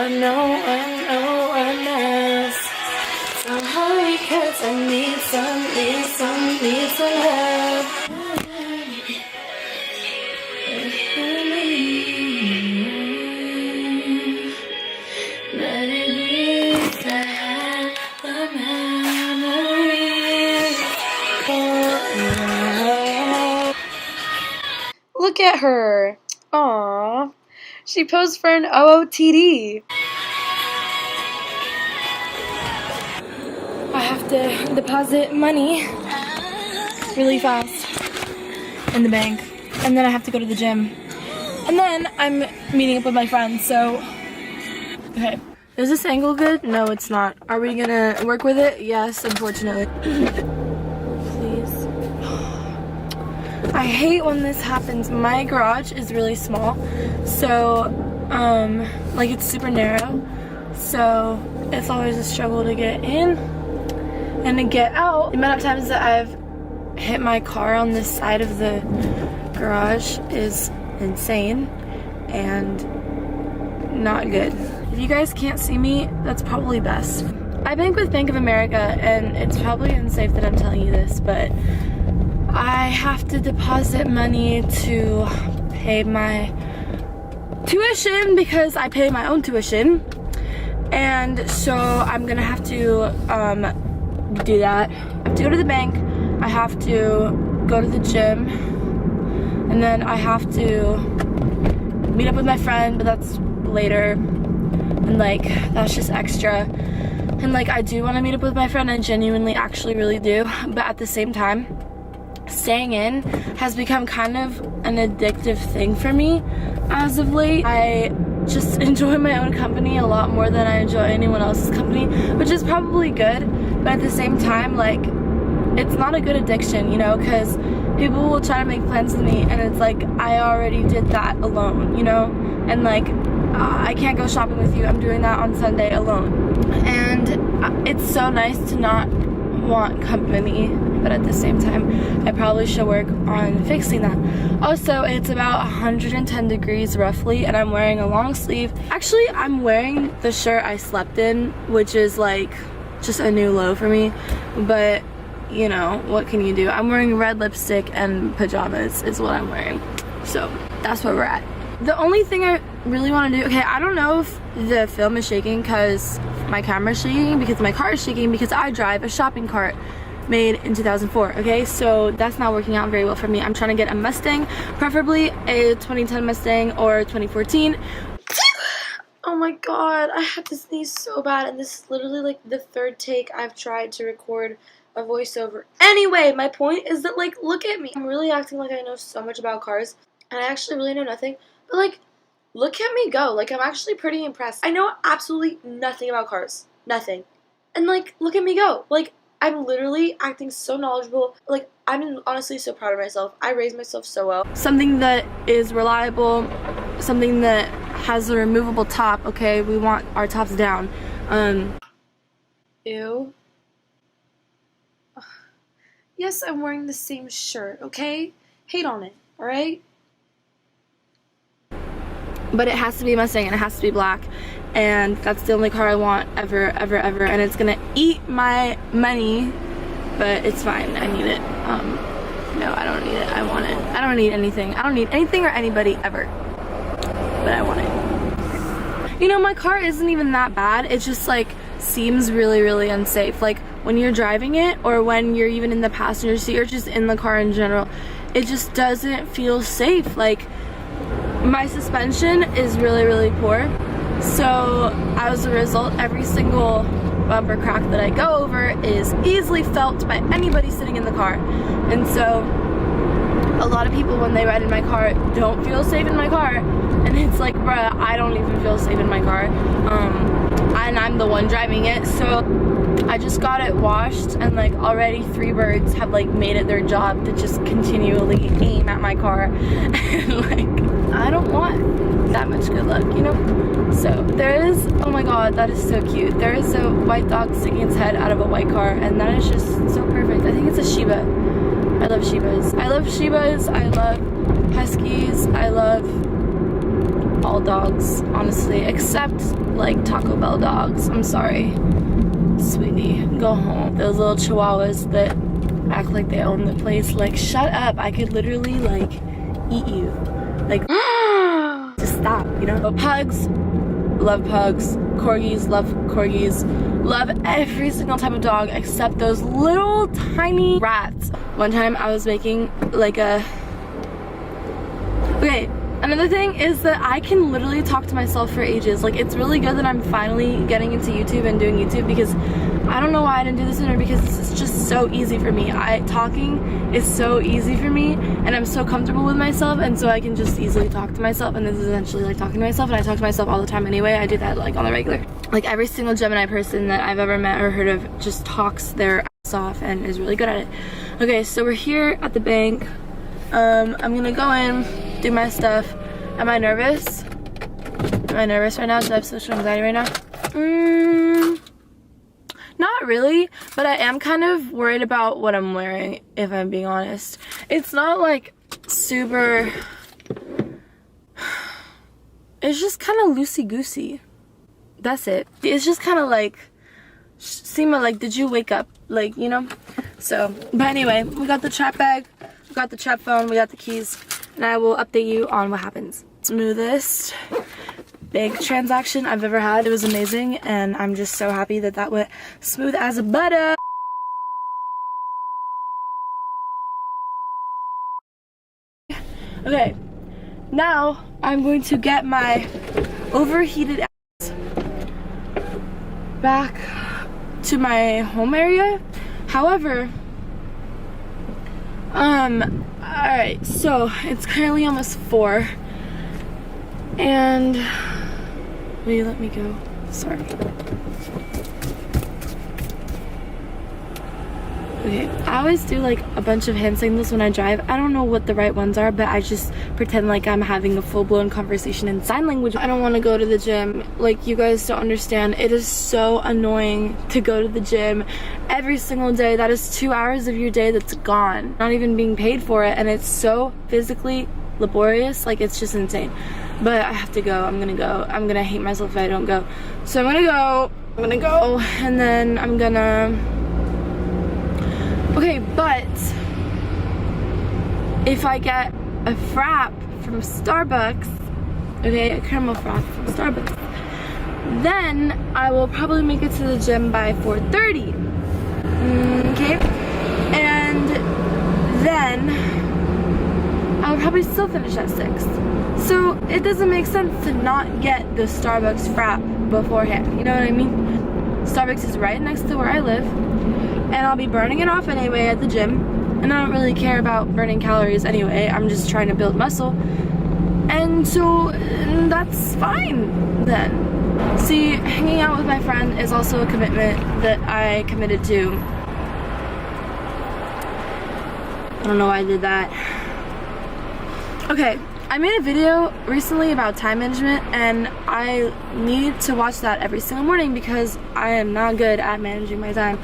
no one else. So hurry, 'cause I need some help. But it needs to have a memory for you. Look at her. Aww. She posed for an OOTD. I have to deposit money really fast in the bank. And then I have to go to the gym. And then I'm meeting up with my friends, so... Okay. Is this angle good? No, it's not. Are we gonna work with it? Yes, unfortunately. Please. I hate when this happens. My garage is really small, so like it's super narrow, so it's always a struggle to get in and to get out. The amount of times that I've hit my car on this side of the garage is insane and not good. If you guys can't see me, that's probably best. I bank with Bank of America, and it's probably unsafe that I'm telling you this, but I have to deposit money to pay my tuition because I pay my own tuition, and so I'm gonna have to do that. I have to go to the bank, I have to go to the gym, and then I have to meet up with my friend, but that's later, and like that's just extra. And like I do want to meet up with my friend, I genuinely actually really do, but at the same time, staying in has become kind of an addictive thing for me as of late. I just enjoy my own company a lot more than I enjoy anyone else's company, which is probably good, but at the same time, like, it's not a good addiction, you know, because people will try to make plans with me, and it's like, I already did that alone, you know, and like, I can't go shopping with you, I'm doing that on Sunday alone, and it's so nice to not want company, but at the same time, I probably should work on fixing that. Also, it's about 110 degrees roughly, and I'm wearing a long sleeve. Actually, I'm wearing the shirt I slept in, which is like just a new low for me, but you know, what can you do? I'm wearing red lipstick and pajamas is what I'm wearing. So that's where we're at. The only thing I really want to do, okay, I don't know if the film is shaking because my camera's shaking, because my car is shaking, because I drive a shopping cart made in 2004, okay? So that's not working out very well for me. I'm trying to get a Mustang, preferably a 2010 Mustang or 2014. Oh my god, I had to sneeze so bad, and this is literally like the third take I've tried to record a voiceover. Anyway, my point is that, like, look at me. I'm really acting like I know so much about cars, and I actually really know nothing, but like, look at me go. Like, I'm actually pretty impressed. I know absolutely nothing about cars. Nothing. And like, look at me go. Like, I'm literally acting so knowledgeable. Like, I'm honestly so proud of myself. I raised myself so well. Something that is reliable, something that has a removable top, okay? We want our tops down. Ew. Yes, I'm wearing the same shirt, okay? Hate on it, alright? But it has to be a Mustang, and it has to be black, and that's the only car I want ever, ever, ever, and it's gonna eat my money, but it's fine. I need it. No, I don't need it. I want it. I don't need anything. I don't need anything or anybody ever, but I want it. You know, my car isn't even that bad. It just like seems really, really unsafe. Like when you're driving it, or when you're even in the passenger seat, or just in the car in general, it just doesn't feel safe. Like, my suspension is really, really poor, so as a result, every single bumper crack that I go over is easily felt by anybody sitting in the car. And so a lot of people, when they ride in my car, don't feel safe in my car, and it's like, bruh, I don't even feel safe in my car, and I'm the one driving it. So I just got it washed, and like already 3 birds have like made it their job to just continually aim at my car, and like, I don't want that much good luck, you know? So there is, oh my god, that is so cute. There is a white dog sticking its head out of a white car, and that is just so perfect. I think it's a Shiba. I love Shibas. I love Shibas. I love Huskies. I love all dogs, honestly, except like Taco Bell dogs. I'm sorry, sweetie, go home. Those little chihuahuas that act like they own the place, like, shut up. I could literally like eat you, like just stop, you know. Pugs, love pugs. Corgis, love corgis. Love every single type of dog except those little tiny rats. One time I was making like a, okay, another thing is that I can literally talk to myself for ages. Like, it's really good that I'm finally getting into YouTube and doing YouTube, because I don't know why I didn't do this sooner, because this is just so easy for me. Talking is so easy for me, and I'm so comfortable with myself, and so I can just easily talk to myself, and this is essentially like talking to myself, and I talk to myself all the time anyway. I do that like on the regular. Like, every single Gemini person that I've ever met or heard of just talks their ass off and is really good at it. Okay, so we're here at the bank. I'm gonna go in, do my stuff. Am I nervous? Am I nervous right now? Do I have social anxiety right now? Not really, but I am kind of worried about what I'm wearing, if I'm being honest. It's not like super, it's just kind of loosey-goosey. That's it. It's just kind of like, Seema, like, did you wake up? Like, you know? So, but anyway, we got the trap bag, we got the trap phone, we got the keys, and I will update you on what happens. Smoothest big transaction I've ever had. It was amazing, and I'm just so happy that that went smooth as butter. Okay, now I'm going to get my overheated ass back to my home area. However, alright, so it's currently almost 4, and will you let me go? Sorry. Okay, I always do like a bunch of hand signals when I drive. I don't know what the right ones are, but I just pretend like I'm having a full-blown conversation in sign language. I don't want to go to the gym. Like, you guys don't understand. It is so annoying to go to the gym every single day. That is 2 hours of your day that's gone, not even being paid for it, and it's so physically laborious. Like, it's just insane. But I have to go. I'm gonna go. I'm gonna hate myself if I don't go. So I'm gonna go, and then I'm gonna, okay, but if I get a frap from Starbucks, okay, a caramel frap from Starbucks, then I will probably make it to the gym by 4:30, okay, and then I'll probably still finish at 6. So it doesn't make sense to not get the Starbucks frap beforehand, you know what I mean? Starbucks is right next to where I live, and I'll be burning it off anyway at the gym, and I don't really care about burning calories anyway. I'm just trying to build muscle, and so that's fine then. See, hanging out with my friend is also a commitment that I committed to. I don't know why I did that. Okay, I made a video recently about time management, and I need to watch that every single morning because I am not good at managing my time,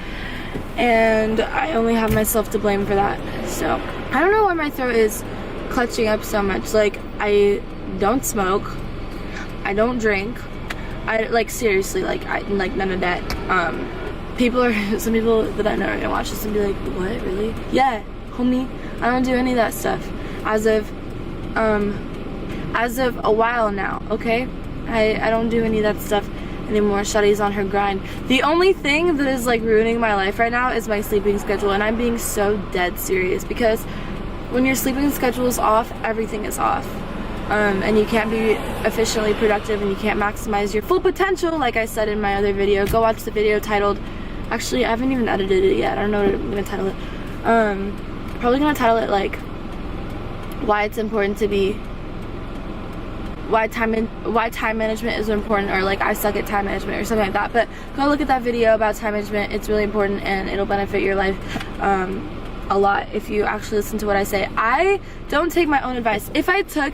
and I only have myself to blame for that. So I don't know why my throat is clutching up so much. Like, I don't smoke, I don't drink, I, like, seriously, like, I like none of that. Some people that I know are gonna watch this and be like, what, really? Yeah, homie, I don't do any of that stuff as of a while now, okay? I don't do any of that stuff anymore. Shawty's on her grind. The only thing that is like ruining my life right now is my sleeping schedule, and I'm being so dead serious, because when your sleeping schedule is off, everything is off. And you can't be efficiently productive, and you can't maximize your full potential, like I said in my other video. Go watch the video titled, actually, I haven't even edited it yet. I don't know what I'm gonna title it. Probably gonna title it like, why it's important to be, why time management is important, or like I suck at time management, or something like that. But go look at that video about time management. It's really important, and it'll benefit your life a lot if you actually listen to what I say. I don't take my own advice. If I took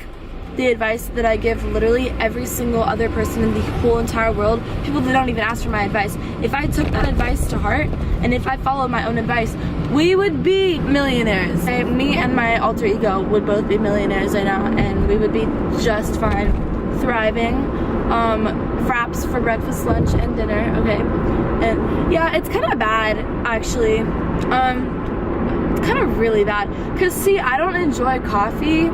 the advice that I give literally every single other person in the whole entire world, people that don't even ask for my advice, if I took that advice to heart, and if I followed my own advice, we would be millionaires. Me and my alter ego would both be millionaires right now, and we would be just fine thriving. Fraps for breakfast, lunch, and dinner. Okay, and yeah, it's kind of bad actually. It's kind of really bad. Cause see, I don't enjoy coffee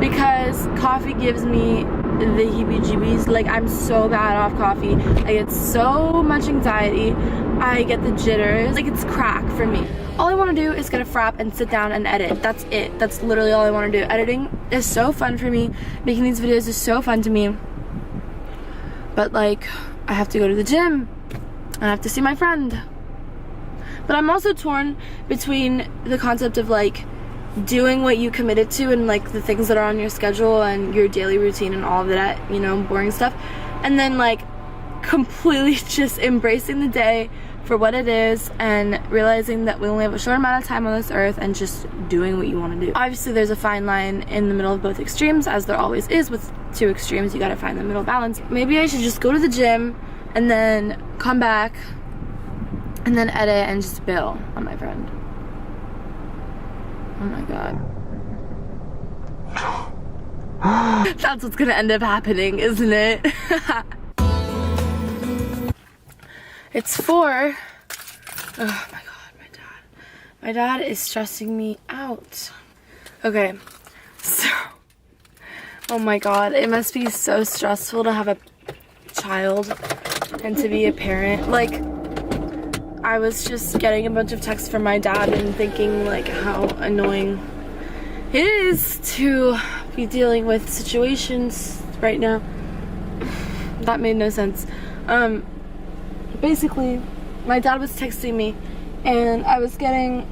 because coffee gives me the heebie-jeebies. Like, I'm so bad off coffee. I get so much anxiety. I get the jitters. Like, it's crack for me. All I want to do is get a frap and sit down and edit. That's it. That's literally all I want to do. Editing is so fun for me. Making these videos is so fun to me. But like, I have to go to the gym. I have to see my friend. But I'm also torn between the concept of like doing what you committed to and like the things that are on your schedule and your daily routine and all of that, you know, boring stuff, and then like completely just embracing the day for what it is and realizing that we only have a short amount of time on this earth and just doing what you want to do. Obviously there's a fine line in the middle of both extremes, as there always is with two extremes. You gotta find the middle balance. Maybe I should just go to the gym and then come back and then edit and just bail on my friend. Oh my god. That's what's gonna end up happening, isn't it? It's 4. Oh my god, my dad. My dad is stressing me out. Okay, so, oh my god, it must be so stressful to have a child and to be a parent. Like, I was just getting a bunch of texts from my dad and thinking like how annoying it is to be dealing with situations right now. That made no sense. Basically, my dad was texting me and I was getting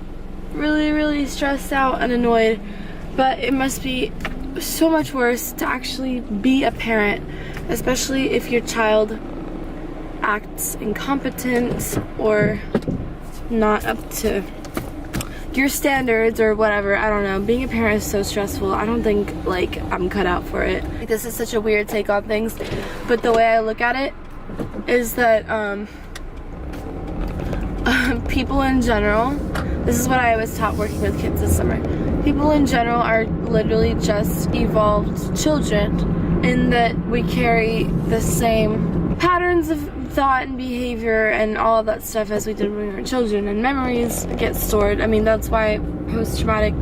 really stressed out and annoyed, but it must be so much worse to actually be a parent, especially if your child acts incompetent or not up to your standards or whatever. I don't know. Being a parent is so stressful. I don't think like I'm cut out for it. This is such a weird take on things, but the way I look at it is that people in general, this is what I was taught working with kids this summer, people in general are literally just evolved children in that we carry the same patterns of thought and behavior and all of that stuff as we did when we were children, and memories get stored. I mean, that's why post-traumatic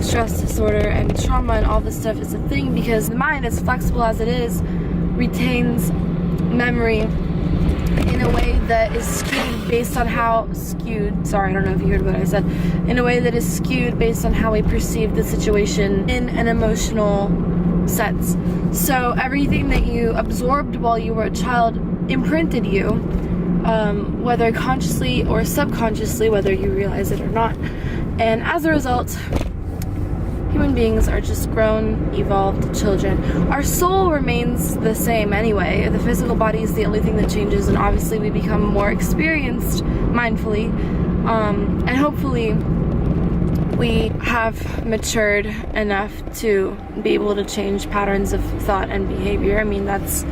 stress disorder and trauma and all this stuff is a thing, because the mind, as flexible as it is, retains memory in a way that is skewed based on how sorry, I don't know if you heard what I said, in a way that is skewed based on how we perceive the situation in an emotional sense. So everything that you absorbed while you were a child imprinted you, whether consciously or subconsciously, whether you realize it or not. And as a result, human beings are just grown, evolved children. Our soul remains the same anyway. The physical body is the only thing that changes, and obviously we become more experienced mindfully, and hopefully we have matured enough to be able to change patterns of thought and behavior. I mean, that's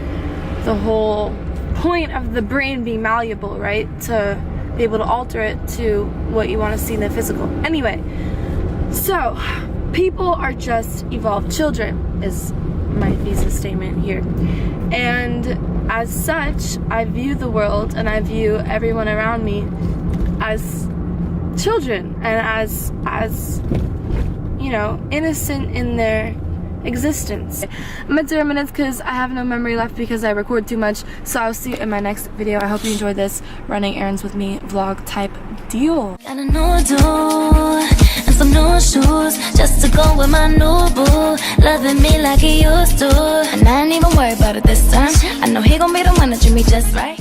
the whole point of the brain being malleable, right? To be able to alter it to what you want to see in the physical. Anyway, so people are just evolved children is my thesis statement here. And as such, I view the world and I view everyone around me as children and as you know, innocent in their existence. I'm at 0 minutes because I have no memory left because I record too much. So I'll see you in my next video. I hope you enjoyed this running errands with me vlog type deal. Got a new do and some new shoes just to go with my new boo, loving me like he used to, and I ain't even worried about it this time. I know he gon' be the one that treat me just right.